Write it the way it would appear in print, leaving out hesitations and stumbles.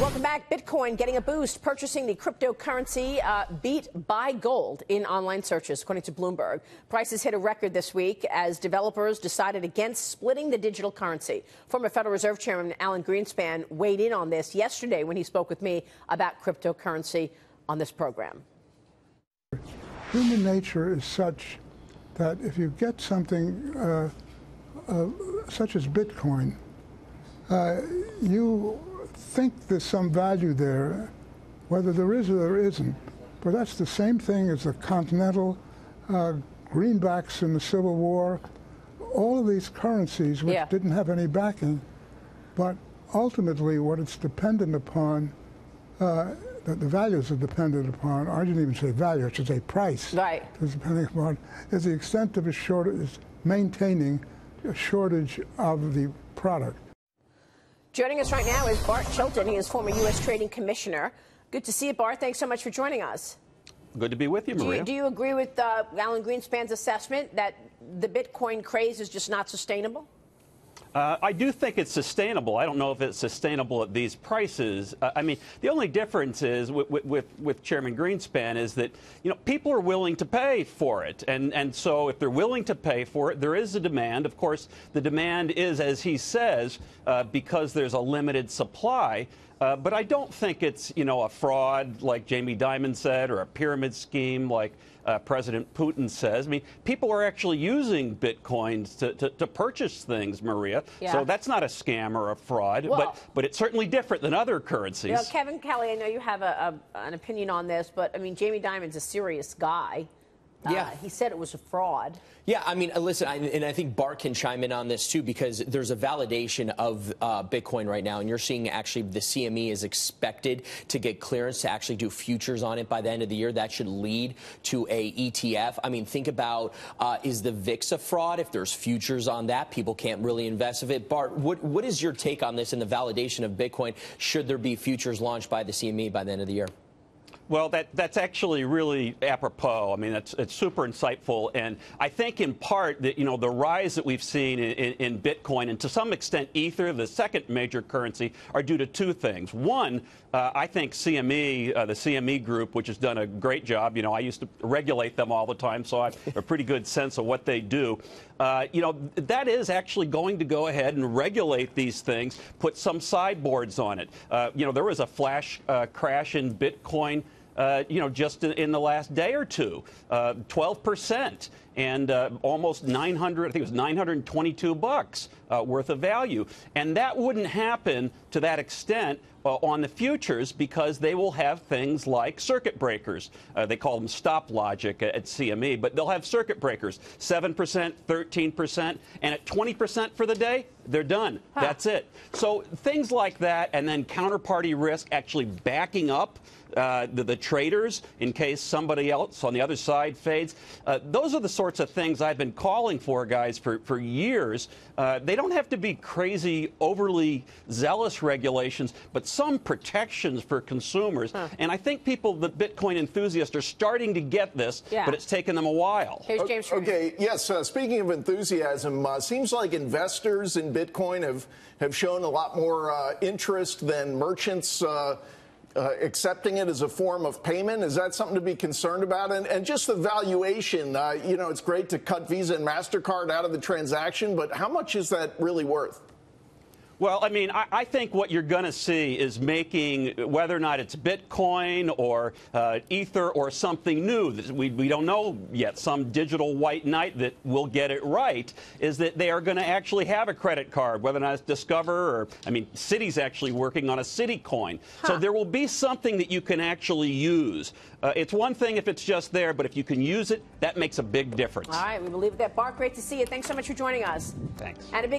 Welcome back. Bitcoin getting a boost. Purchasing the cryptocurrency beat buy gold in online searches, according to Bloomberg. Prices hit a record this week as developers decided against splitting the digital currency. Former Federal Reserve Chairman Alan Greenspan weighed in on this yesterday when he spoke with me about cryptocurrency on this program. Human nature is such that if you get something such as Bitcoin, you think there's some value there, whether there is or there isn't. But that's the same thing as the Continental, greenbacks in the Civil War, all of these currencies which didn't have any backing. But ultimately what it's dependent upon, the values are dependent upon, I didn't even say value, I should say price. Right. It's depending upon is the extent of a shortage, is maintaining a shortage of the product. Joining us right now is Bart Chilton. He is former U.S. Trading Commissioner. Good to see you, Bart. Thanks so much for joining us. Good to be with you, Maria. Do you agree with Alan Greenspan's assessment that the Bitcoin craze is just not sustainable? I do think it's sustainable. I don't know if it's sustainable at these prices. I mean, the only difference is with Chairman Greenspan is that, you know, people are willing to pay for it. And so if they're willing to pay for it, there is a demand. Of course, the demand is, as he says, because there's a limited supply. But I don't think it's, you know, a fraud like Jamie Dimon said or a pyramid scheme like President Putin says. I mean, people are actually using Bitcoins to purchase things, Maria. Yeah. So that's not a scam or a fraud, but it's certainly different than other currencies. You know, Kevin Kelly, I know you have an opinion on this, but, I mean, Jamie Dimon's a serious guy. He said it was a fraud. Yeah, I mean, listen, and I think Bart can chime in on this, too, because there's a validation of Bitcoin right now, and you're seeing actually the CME is expected to get clearance to actually do futures on it by the end of the year. That should lead to a ETF. I mean, think about, is the VIX a fraud? If there's futures on that, people can't really invest in it. Bart, what is your take on this and the validation of Bitcoin? Should there be futures launched by the CME by the end of the year? Well, that's actually really apropos. I mean, it's super insightful. And I think in part that, you know, the rise that we've seen in Bitcoin and to some extent Ether, the second major currency, are due to two things. One, I think CME, the CME group, which has done a great job. You know, I used to regulate them all the time, so I have a pretty good sense of what they do. You know, that is actually going to go ahead and regulate these things, put some sideboards on it. You know, there was a flash crash in Bitcoin, you know, just in the last day or two, 12%, and almost 900, I think it was 922 bucks worth of value. And that wouldn't happen to that extent on the futures because they will have things like circuit breakers. They call them stop logic at CME, but they'll have circuit breakers, 7%, 13%, and at 20% for the day, they're done. That's it. So things like that, and then counterparty risk actually backing up the traders in case somebody else on the other side fades. Those are the sorts of things I've been calling for, guys, for years. They don't have to be crazy, overly zealous regulations, but some protections for consumers. And I think people, the Bitcoin enthusiasts, are starting to get this, but it's taken them a while. Here's James. Okay, yes, speaking of enthusiasm, seems like investors in Bitcoin have shown a lot more interest than merchants accepting it as a form of payment. Is that something to be concerned about? And just the valuation, you know, it's great to cut Visa and MasterCard out of the transaction, but how much is that really worth? Well, I mean, I think what you're going to see is making, whether or not it's Bitcoin or Ether or something new, we don't know yet, some digital white knight that will get it right, is that they are going to actually have a credit card, whether or not it's Discover or, I mean, Citi's actually working on a Citi coin. So there will be something that you can actually use. It's one thing if it's just there, but if you can use it, that makes a big difference. All right, we will leave it at that. Bart, great to see you. Thanks so much for joining us. Thanks. And a big